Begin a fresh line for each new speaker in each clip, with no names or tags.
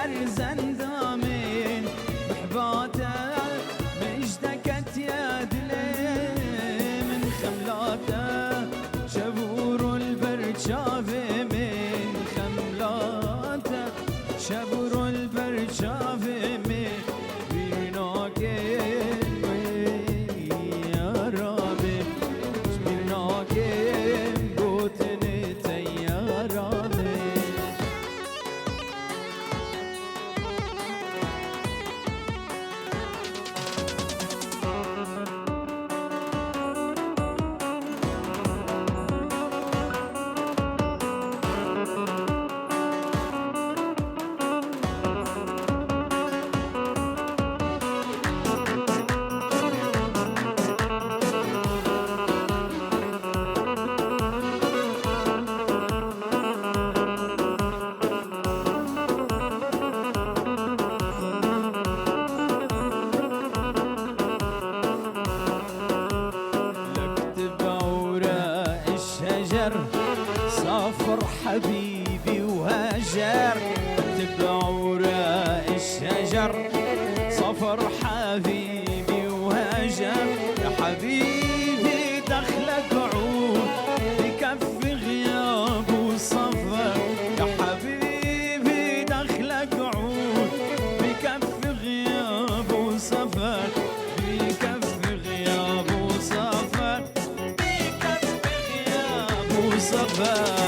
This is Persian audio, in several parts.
برزن دامين بحباته مشتكت يا دلي من خملاته شبور البرد شافي من خملاته شبور البرد شافي من بيناكين يا ربي بيناكين بوتني يا ربي صافر حبيبي وهاجر بعوراء الشجر صفر حبيبي وهاجر يا حبيبي دخلك عود بكف غياب وصفر يا حبيبي دخلك عود بكف غياب وصفر بكف غياب وصفر بكف غياب وصفر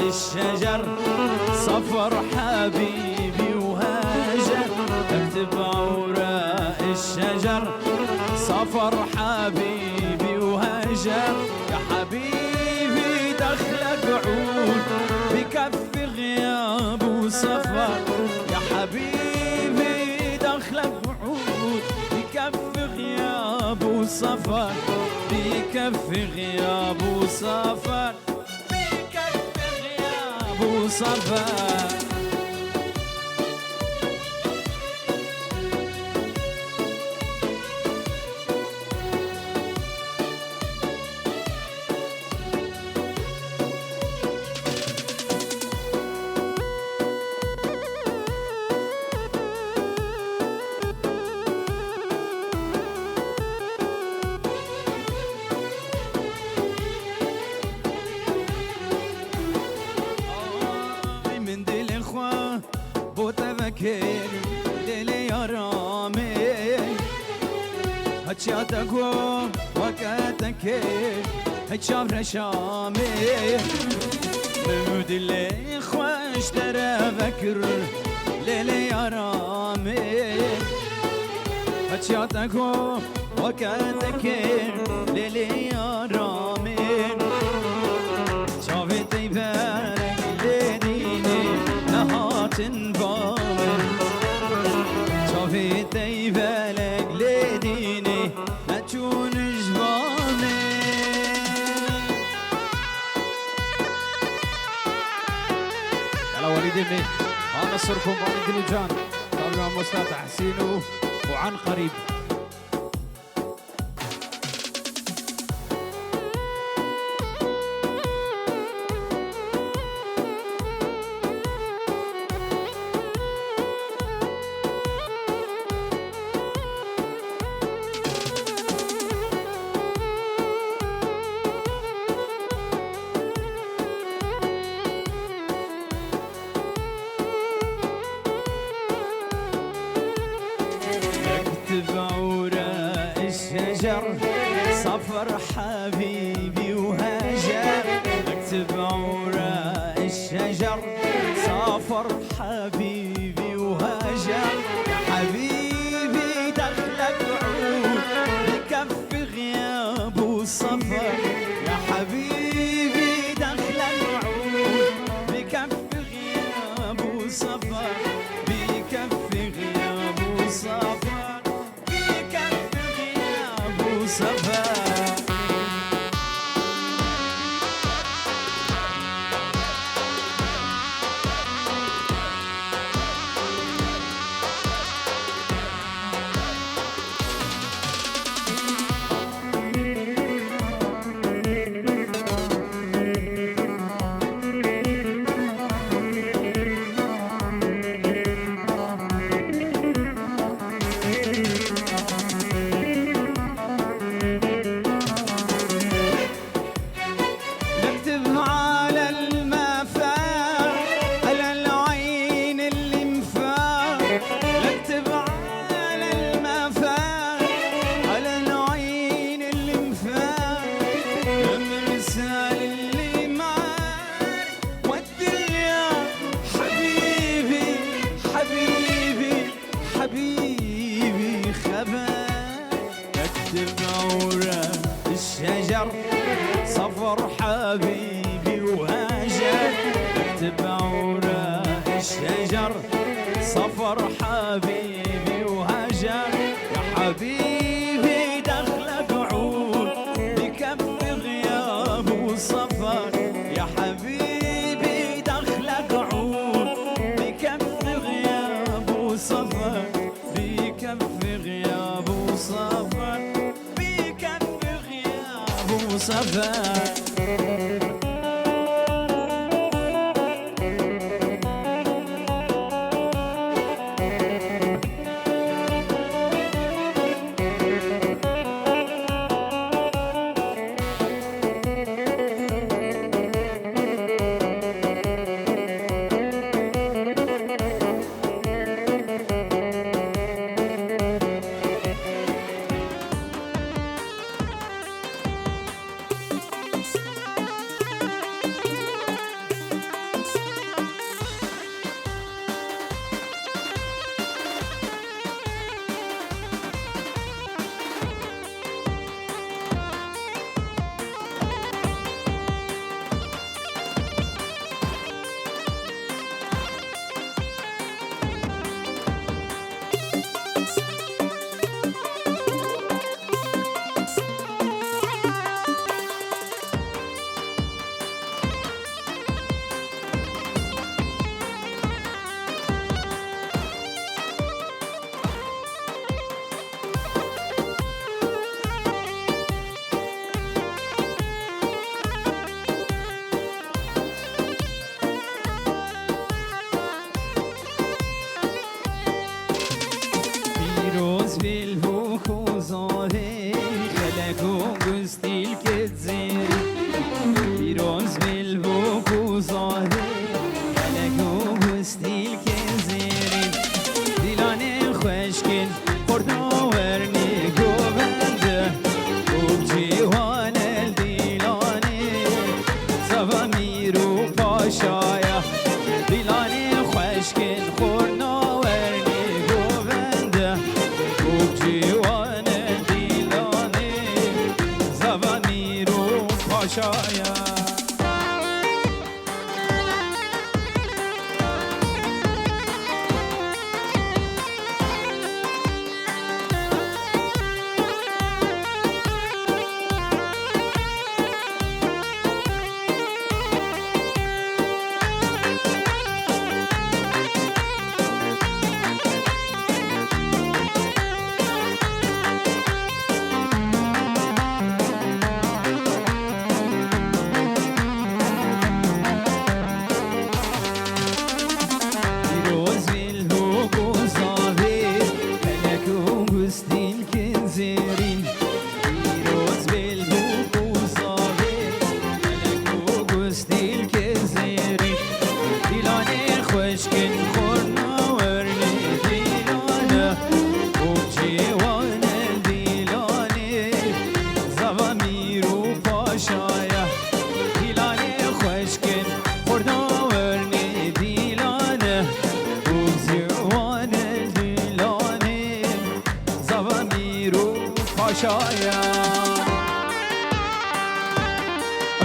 الشجر صفر حبيبي وهاجر اكتب اوراق الشجر صفر حبيبي وهاجر يا حبيبي دخلك عود بكف غياب وصفر يا حبيبي دخلك عود بكف غياب وصفر بكف غياب وصفر وصفا بوتفكر ليلي يا رامي هتشاتك وكاتك هتشاف رشامي مود اللي خوش ترى فكر ليلي يا رامي هتشاتك وكاتك ليلي يا رامي شافت يبارك لديني نهات بامر شافت يبارك لديني نتشون جبامي يلا وليد ابني انا صركم وليد الجان طبعا مستاذ حسين وعن قريب
صفر حبيبي وهجر اكتب عورا الشجر صفر حبيبي وهجر حبيبي دخلك عود بكف غياب وصفر يا حبيبي دخلك عود بكف غياب وصفر بكف غياب وصفر بكف غياب وصفر حبيبي خبر اكتب عورا الشجر صفر حبيبي وهجر اكتب عورا الشجر صفر حبيبي وهجر يا حبيبي دخلك عود بكف غياب وصفر يا حبيبي دخلك عود بكف غياب وصفر بكف غياب وصفر بكف غياب وصفر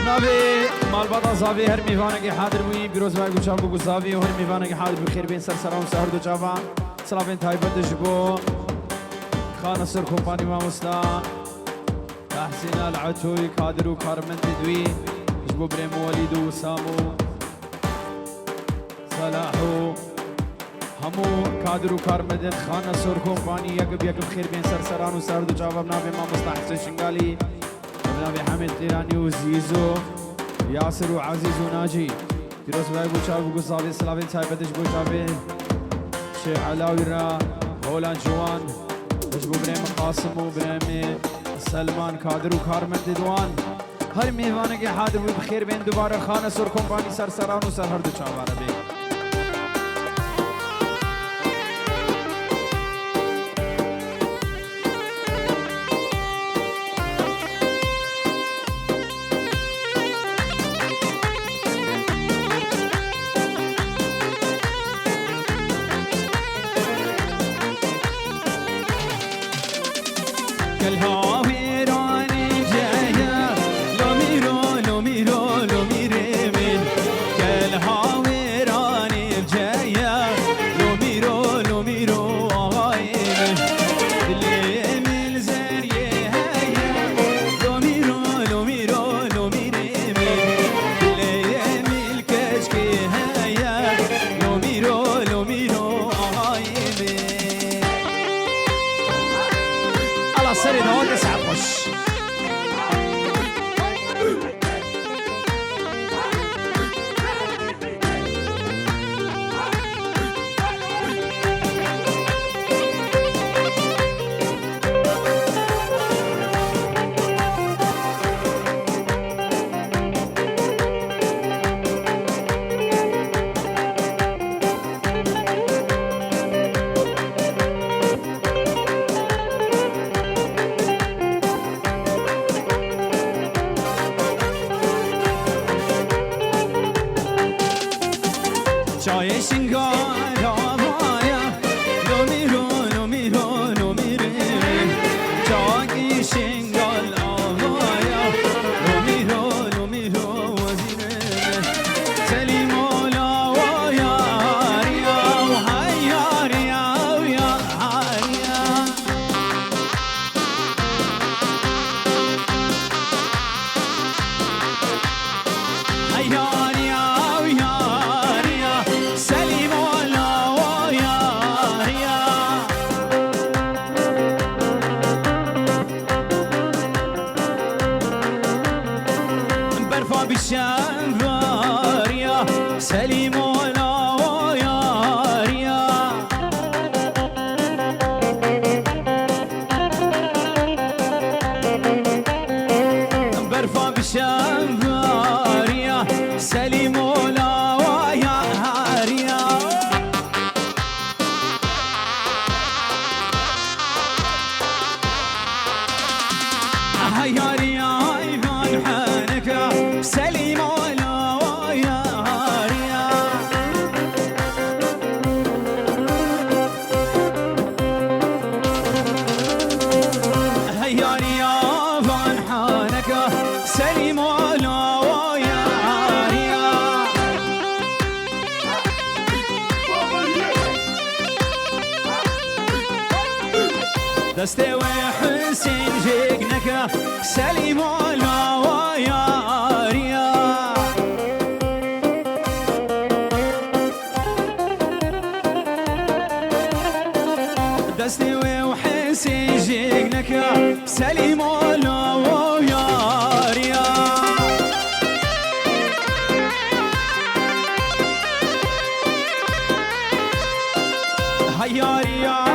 بنابي مال بطا صافي هر ميفانك حاضر بوي بيروز باي بو شابو صافي وهر ميفانك حاضر بخير بين سر سلام سهر دو جابا سلامين تايبت جبو خان سر كومباني ما مستا تحسين العتوي كادر وكارمنت دوي جبو بريم وليد وسامو صلاحو همو كادر وكارمدن خان سر كومباني يقب بخير بين سر سران وسهر دو جابا بنابي ما مستا حسين شنغالي بنابي حمد قيراني وزيزو ياسر وعزيز وناجي دروس باي بو شابو قصابي سلافين تايبتش بو شابي شيخ علاوي را هولان جوان بجبو بريم قاسم وبريم سلمان كادر وكارمن ددوان هر ميوانك حاضر بخير بين دوباره خانه سر كومباني سر سران و سر هر دو چاواره بي
دستي وحسين جيقنك سليم ولا ويا ريا دستي وحسين جيقنك سليم ولا ويا ريا هيا ريا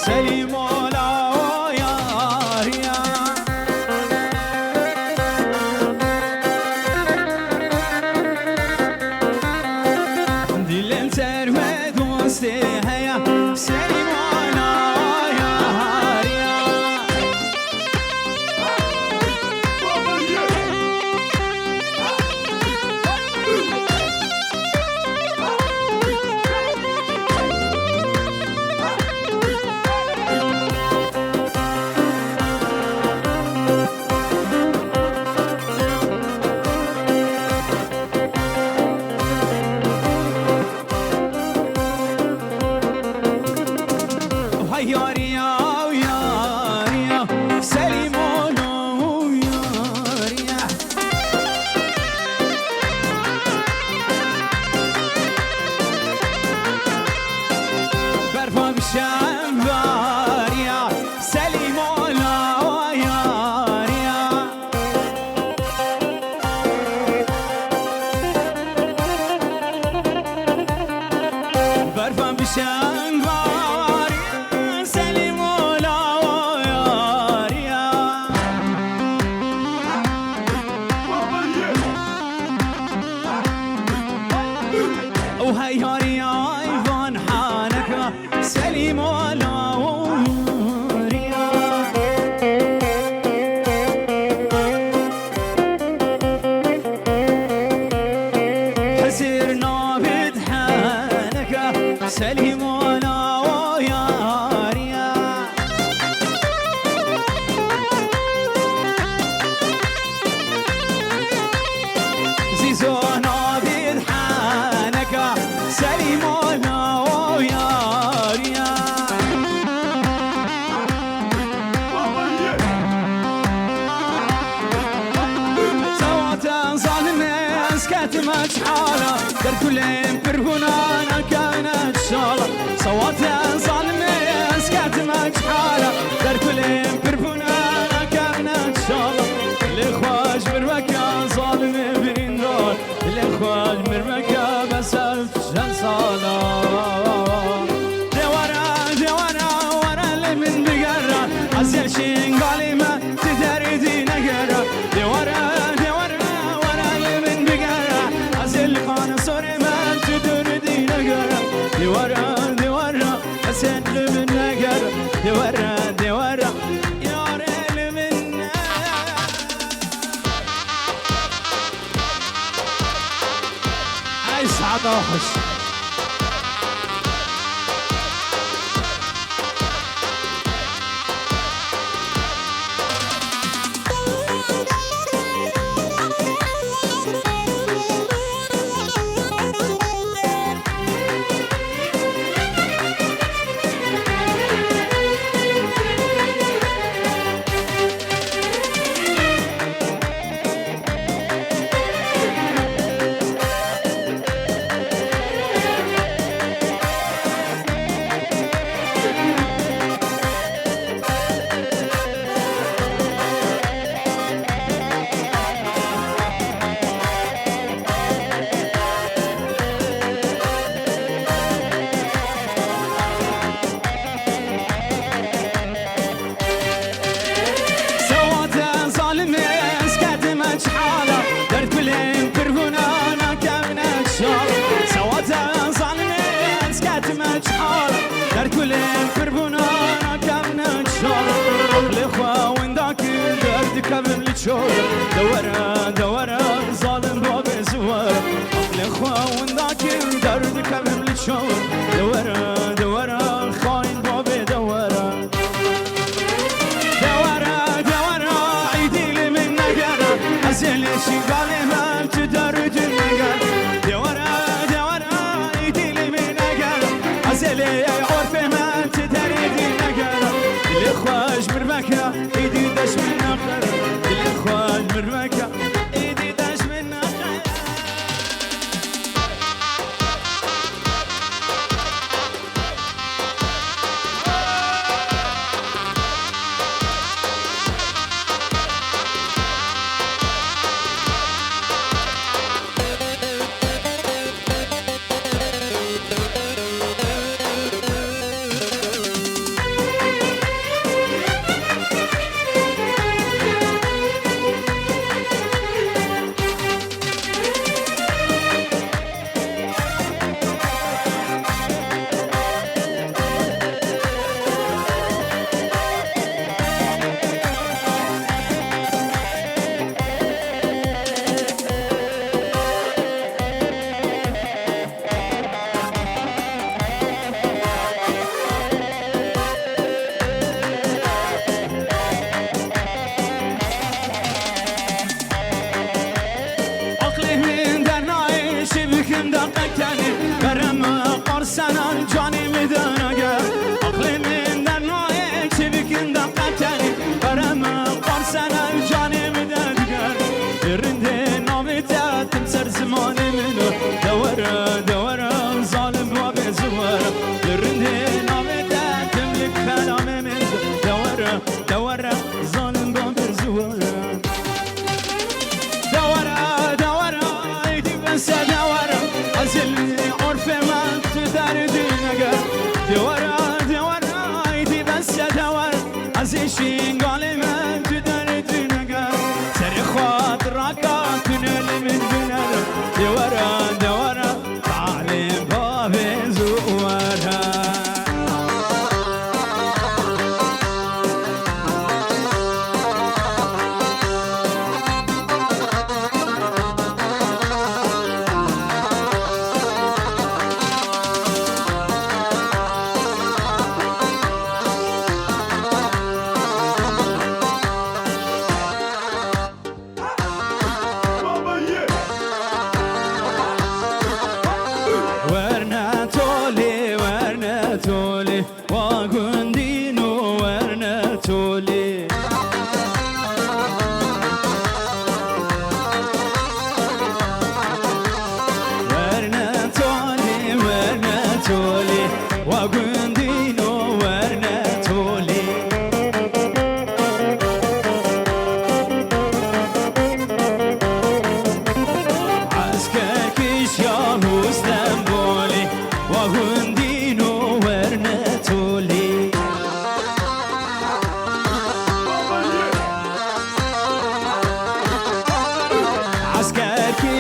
سليم ولا ويا ريا دل انتر ودوستي هيا سليم ولا ويا ريا شنگار سلیم ولا یاریا وهي ياريا ايفان حانك سليم ولا ياريا حسيرنا بدحانك سليم ولا ياريا زيزونا بدحانك سليم ولا ياريا سواتا ظالمة اسكاتمت حالة در كل برهونا انا كانت شالة سواتا ظالمة اسكاتمت حالة در كل برهونا انا كانت شالة الاخواج مرمكة ظالمة بريندار الاخواج مرمكة بسالت جنصالة دوارا ورا اللي من بقرة عزيل شنقالي ما تدردي نقرة دوارا ورا اللي من بقرة عزيل خانة صوري ما تدردي نقرة دوارا حسين اللي من نقرة دوارا يا اللي من
عايز عطاحش
در كل قربونا كامنا تشار الاخوة وين ذاك درد كامل تشور دورا ظالم باب زوار الاخوة وين ذاك درد كامل تشور دورا خاين باب دورا عيدي لي من نقرة ازل شغالي ما تدرج النقرة دورا عيدي لي من نقرة ازل عرفي ما تدرج النقرة الاخواج مرمكة ايدي دش من نقرة الاخواج مرمكة ايدي دش من نقرة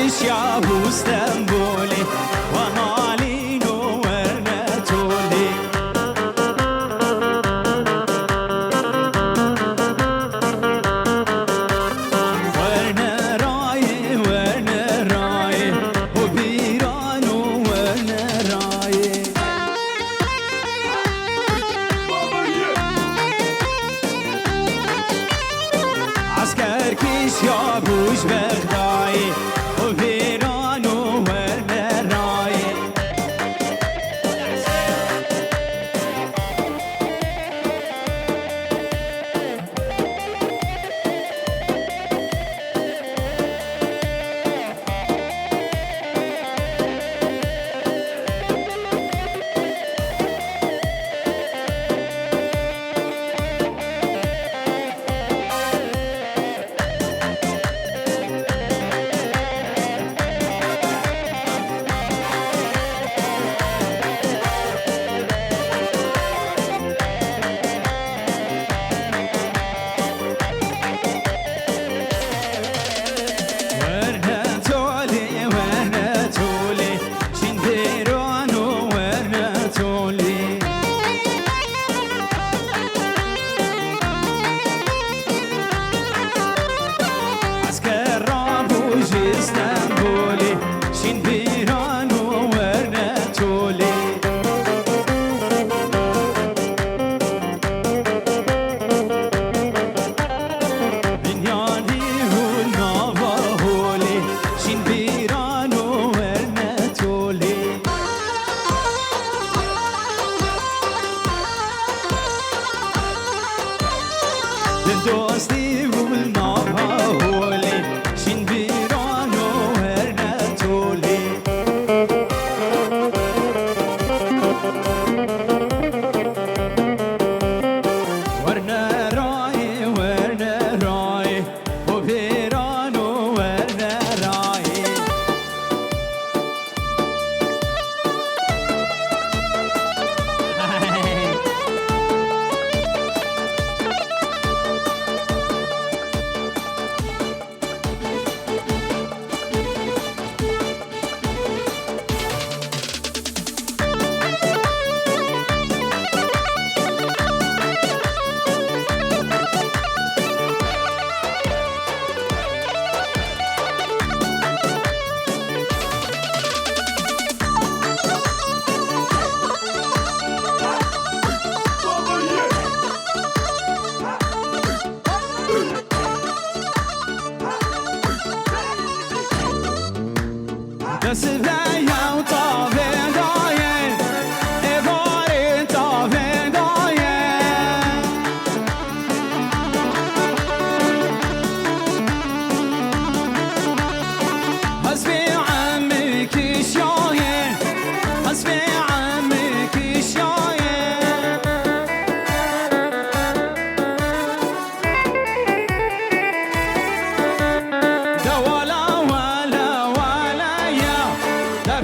عسكركش يا ابو اسطنبولي وهالي نورنا تولي ورنا راي ورنا راي وبيران ورنا راي عسكركش يا بوش بغداي وبيران ورنا راي ورنا تولي ورنا تولي شنديران ورنا تولي عسكر رابوش اسطنبولي شنديران ورنا تولي بنياني والنافاهولي شنديران ورنا تولي دوستي والنافاهولي شنديران ورنا تولي ورنا راي ورنا راي وبيران ورنا راي سبايا وطابي داين إباري طابي داين حسبي عمك شاين حسبي عمك شاين ده ولا ولا ولا يا ده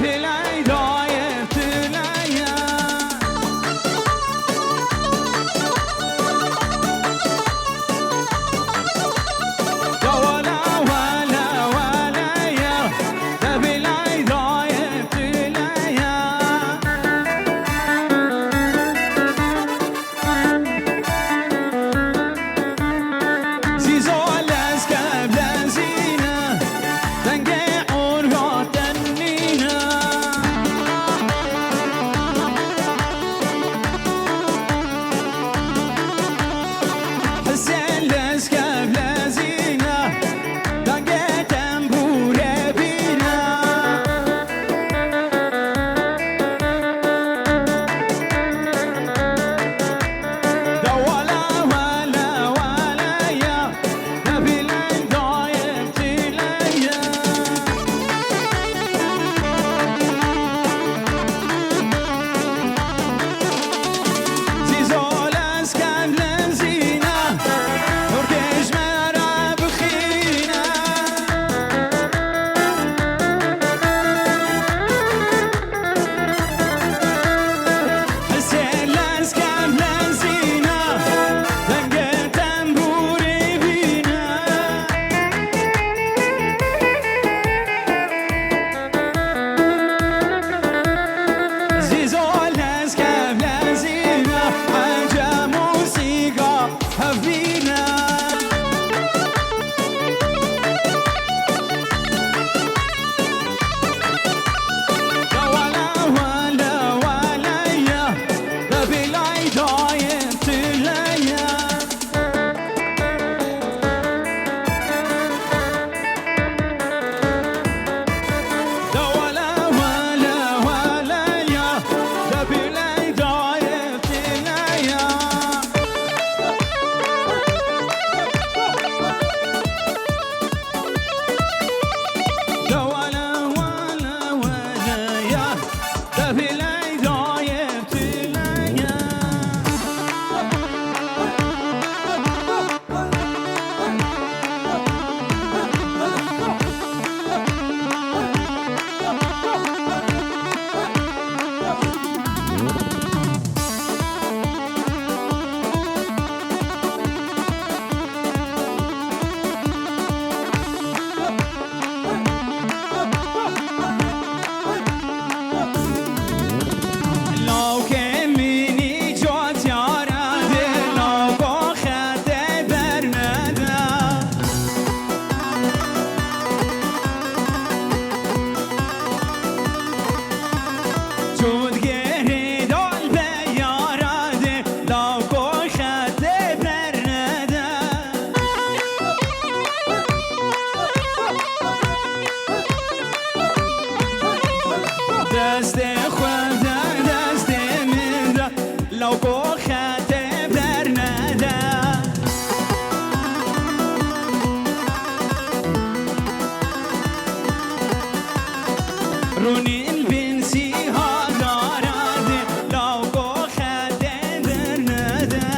روني البنسي هادارادي لو كو خدين درندا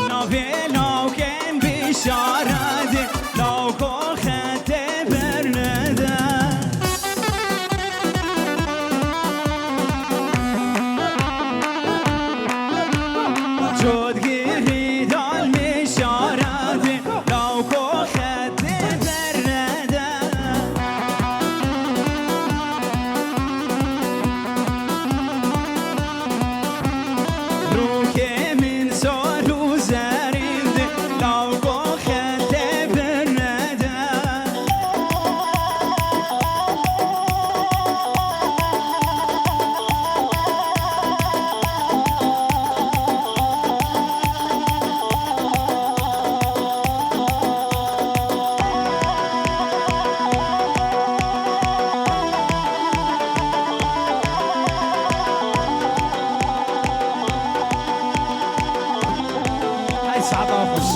نافي لو كان بشارادي لو كو خدين برندا جود گیری دال میشارادی لو کو خد برنده رو که من سالو زرینده لو کو خد برنده هاي سعادة وخش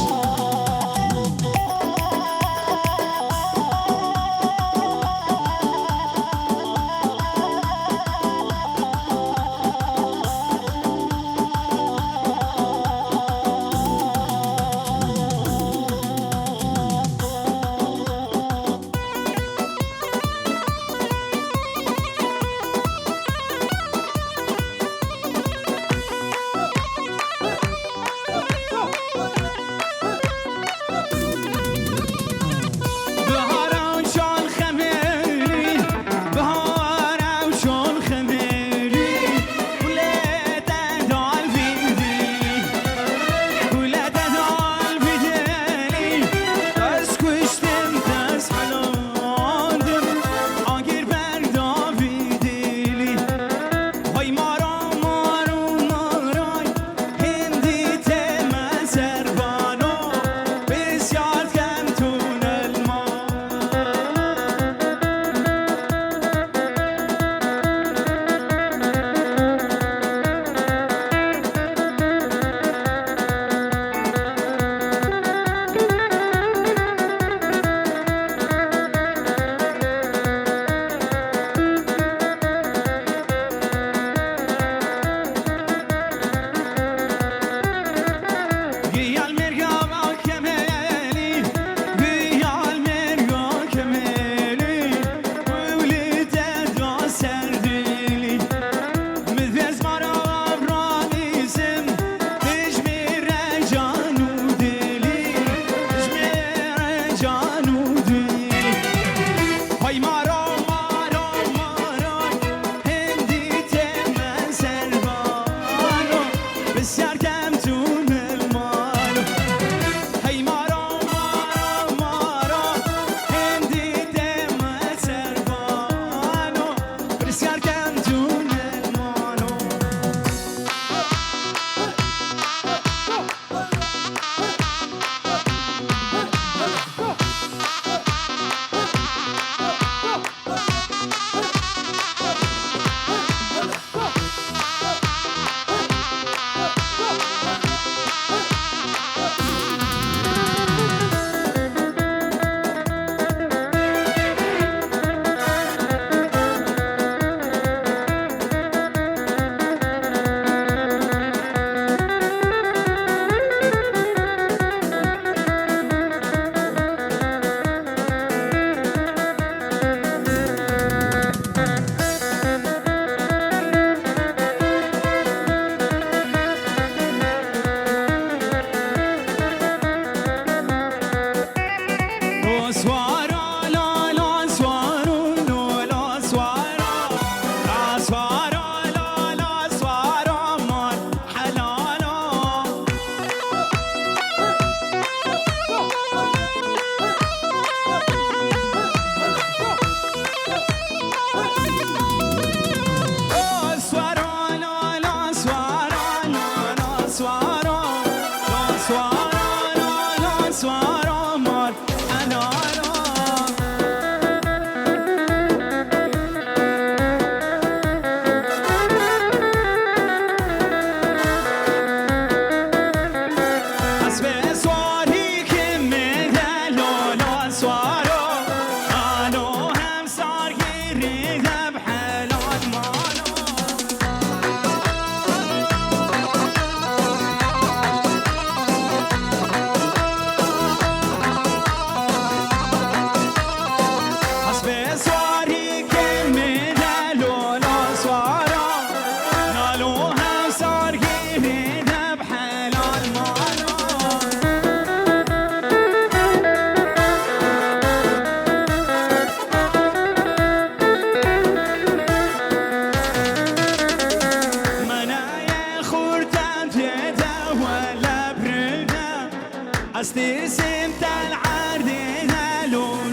استرسم تل عردي هلون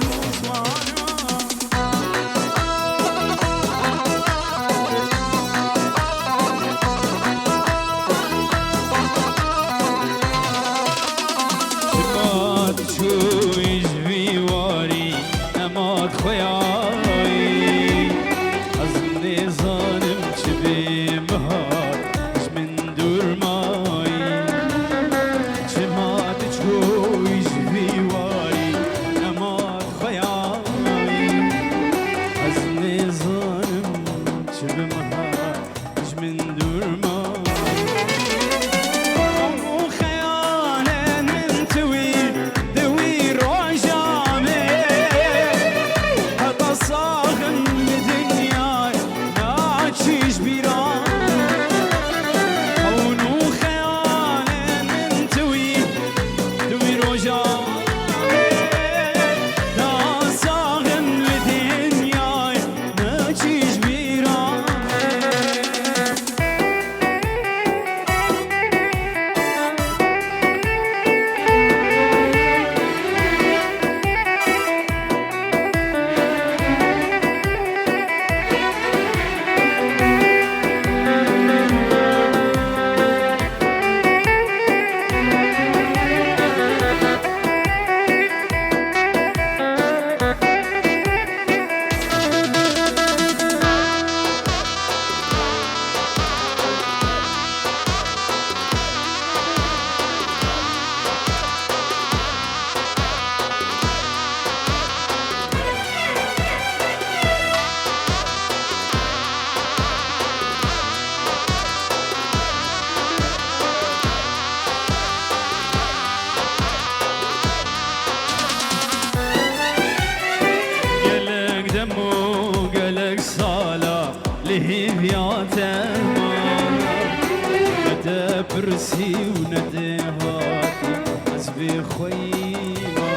برسي وندهاتي حسبي خيمة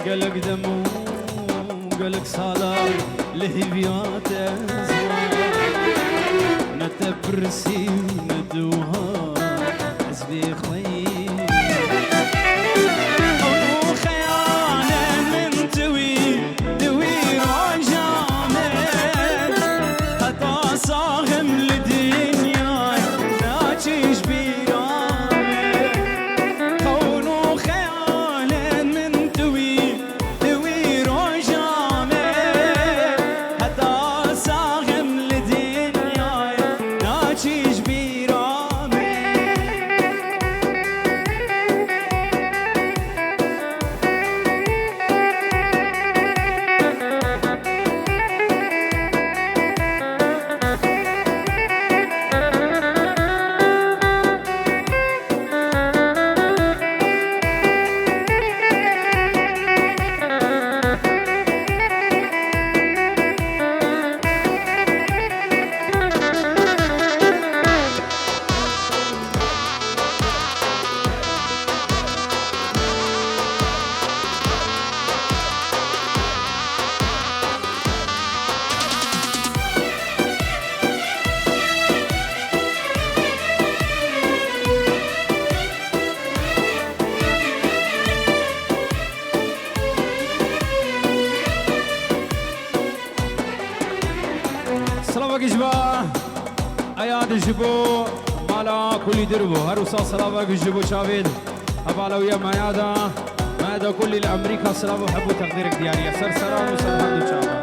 قلق دمو قلق صلاة لهبيات أزمان نتبرسي وندوها حسبي خيمة وخيانا من توي رجامل حتى صاغم لدنيا ناجيش بيرامل كونو خيالا من توي رجامل حتى صاغم لدنيا ناجيش بيرامل سلام جبا اياد جبو مالا كل دربو هروسا سلام جبو شافيد ابالويا مايادا كل الامريكا سلام وحبو تقديرك دياري سر سلام وسلام دو شافا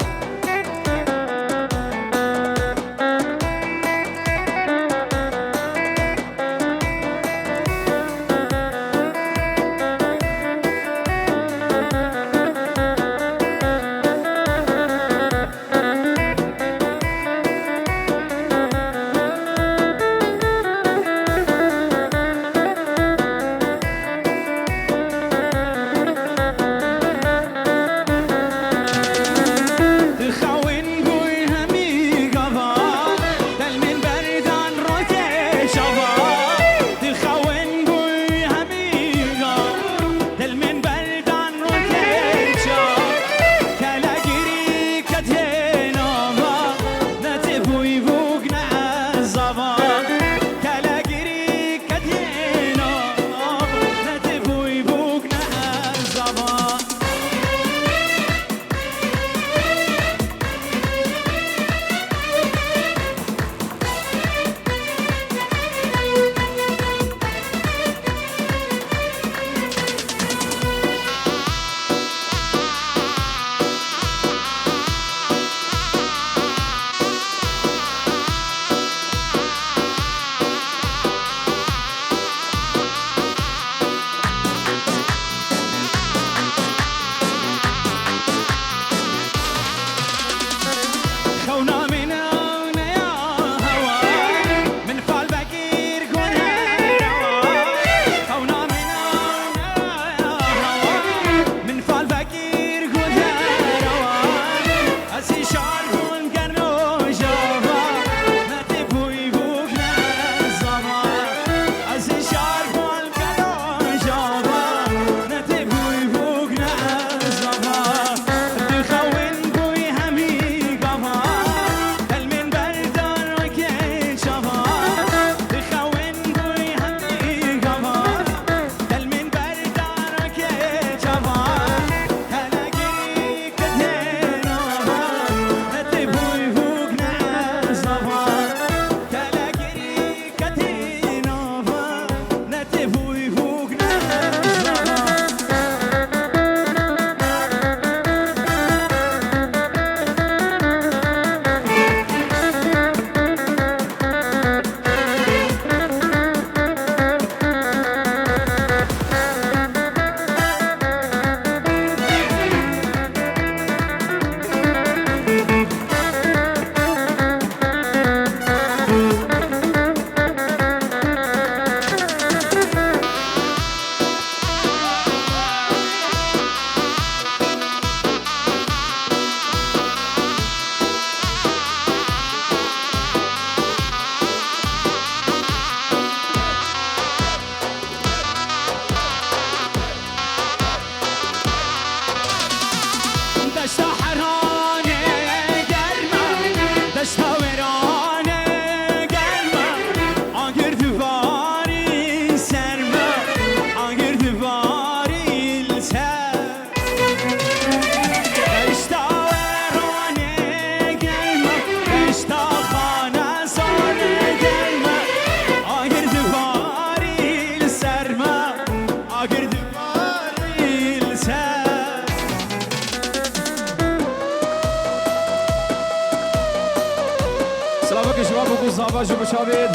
واجو بشابيد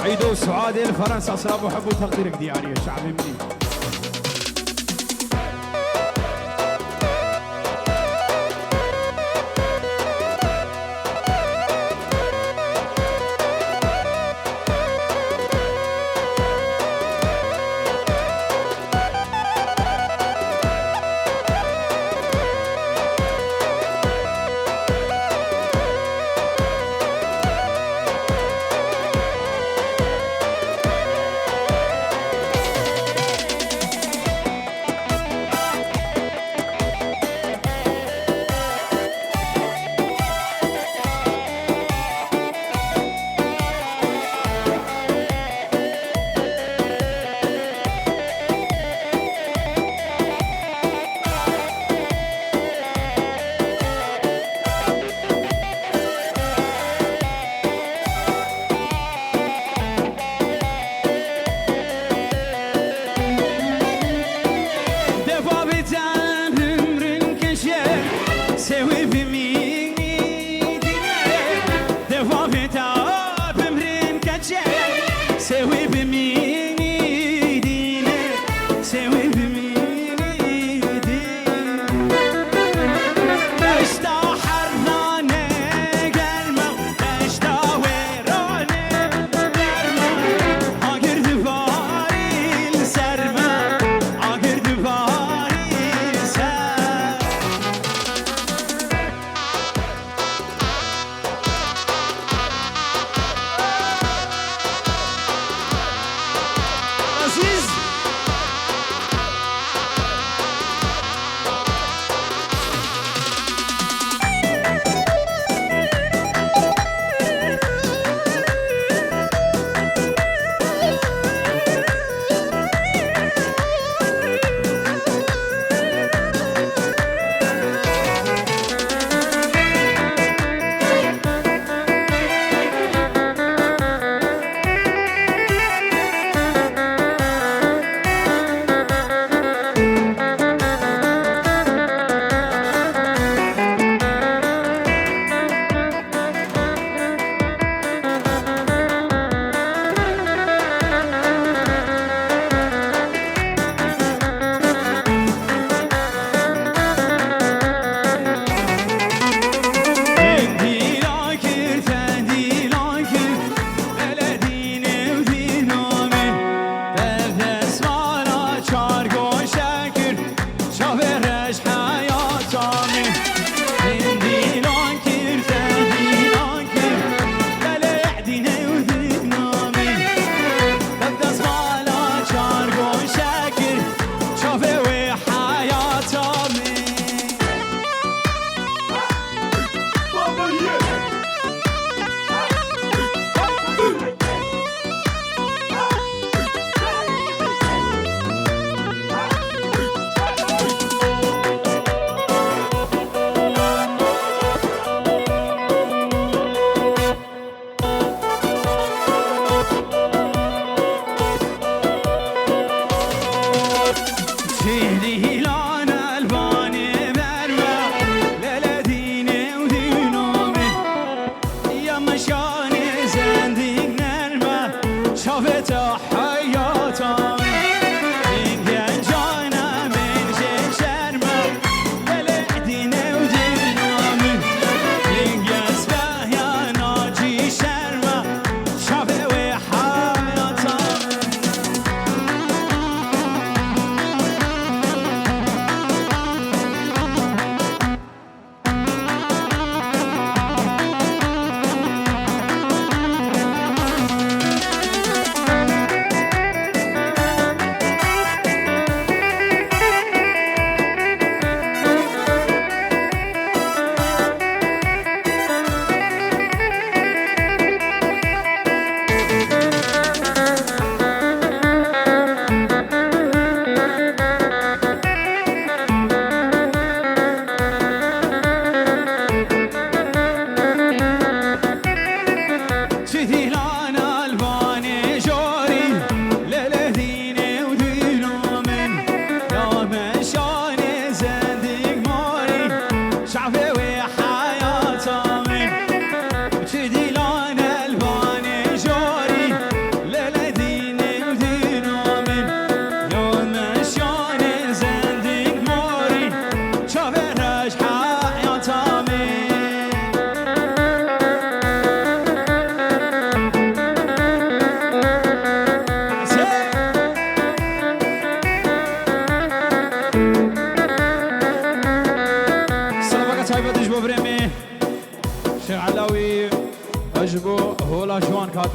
عيدو سعاد الفرنسا سلام وحب وتقديرك دياري يا شعبي مني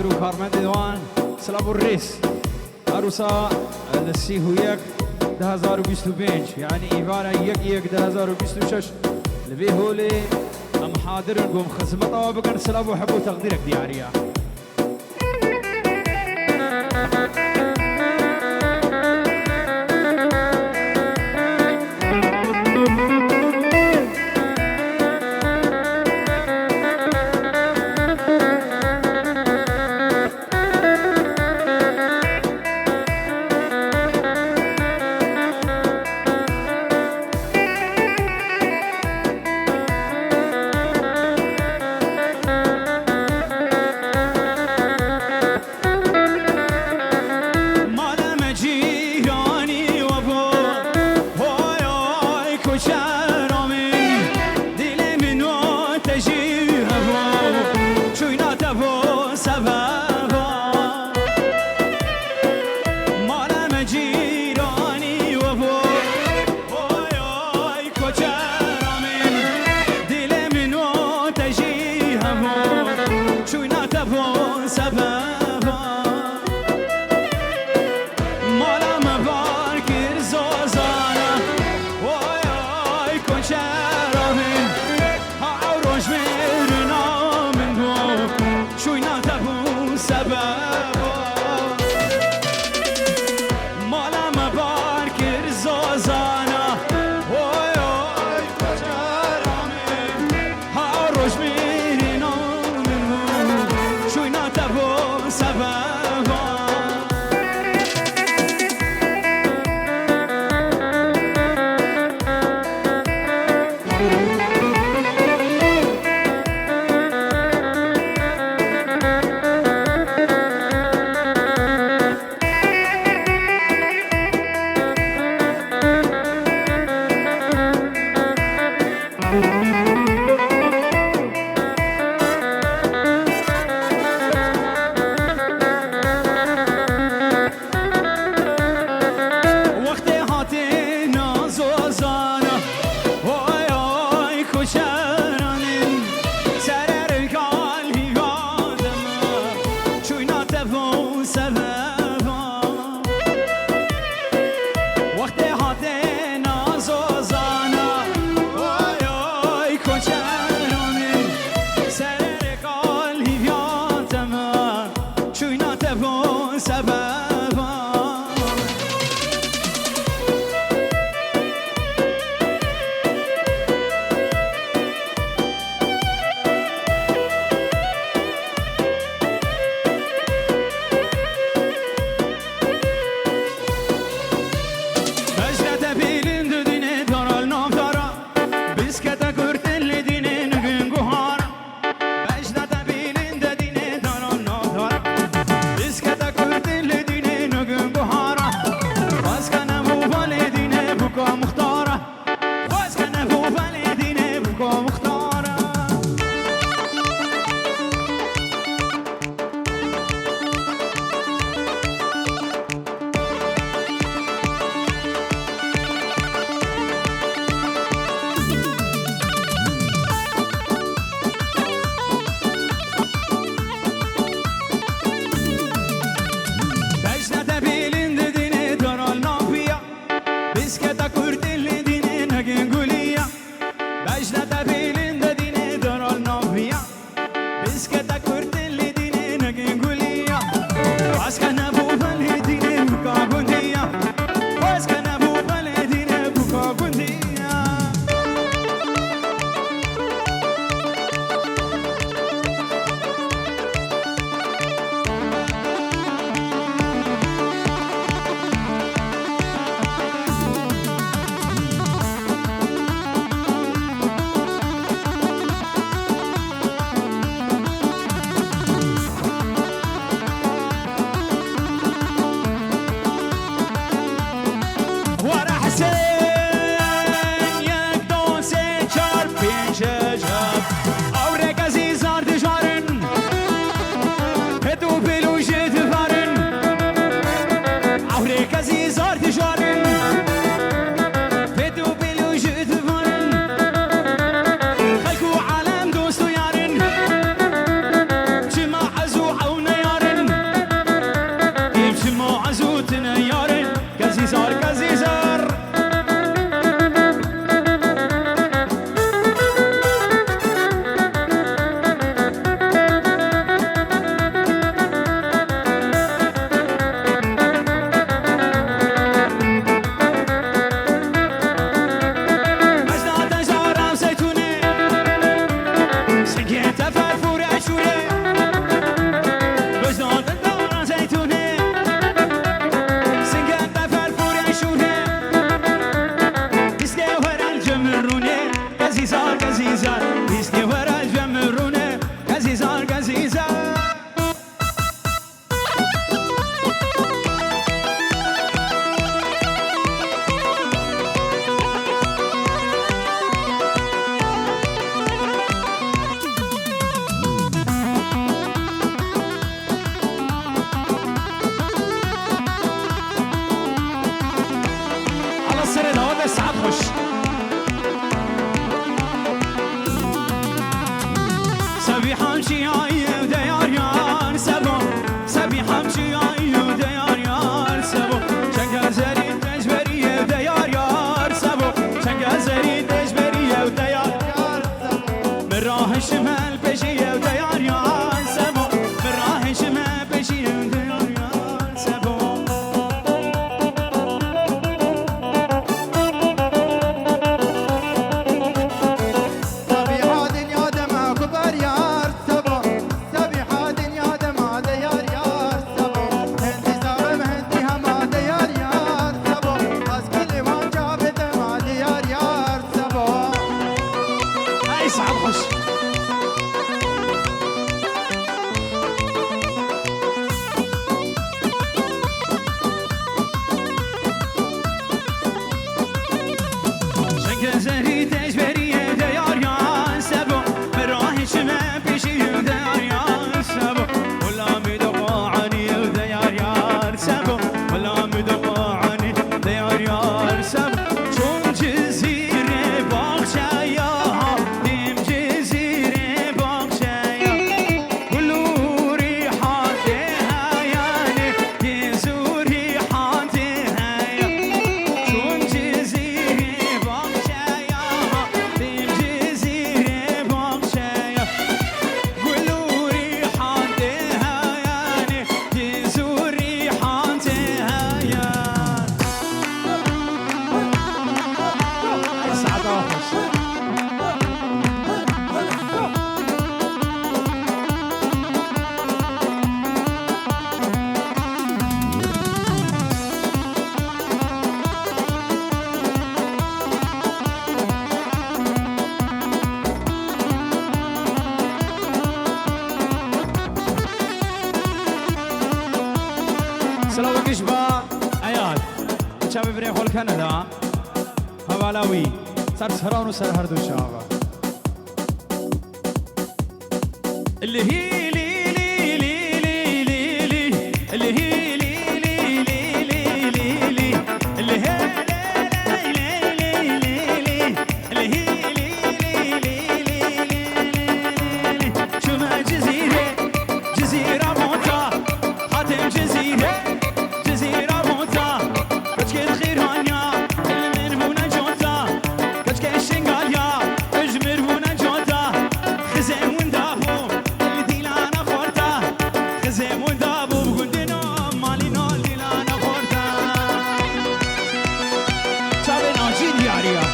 قادر وكارمد دوان سلاب الريس عروسا السي هو يك 2025 يعني إيفانا يك 2026 لبي هولي أم حاضر نقوم خزمة وبقن سلاب وحبو تقديرك دياريا
جمع عزوتنا يارن كزيزار كزيزار شمال بشي وديار يا سبو بالراه شمال بشي وديار يا سبو
صبيحة دنيا دمع كبر يار سبو صبيحة دنيا دمع ديار يار سبو هندي صارم هندي هما ديار يار سبو بس كل ما جاب دمع ديار يار سبو
هاي صعب خش زهري تجبريه ديار يا سبو بالراه شمال بشي ديار يا سبو ولا مدقى عني ديار يا سبو ولا مدقى عني ديار يا سبو شون جزيرة باغشايا ديم جزيرة باغشايا كلو ريحاتها يعني يزور ريحاتها شون جزيرة باغشايا ديم جزيرة باغشايا كلو ريحاتها يعني يزور ريحاتها يا سعد وحش سلام كشبا اياد شاب بري خول كندا حوالاوي سر سرانو سر هر دو شاوا اللي هي لي لي لي لي لي لي اللي هي لي لي لي لي لي لي اللي هي لي لي لي لي لي اللي هي لي لي لي لي لي شو ما جزيرة جزيرة موتا حاتم جزيرة جزيرة موتا كشك الخير هانيا المرمونة جوتا كشك الشنغاليا اجمرمونة جوتا خزي وندابو اللي لانا خورتا خزي وندابو بقندنا مالينا اللي لانا خورتا شابنا جين دياريا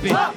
بي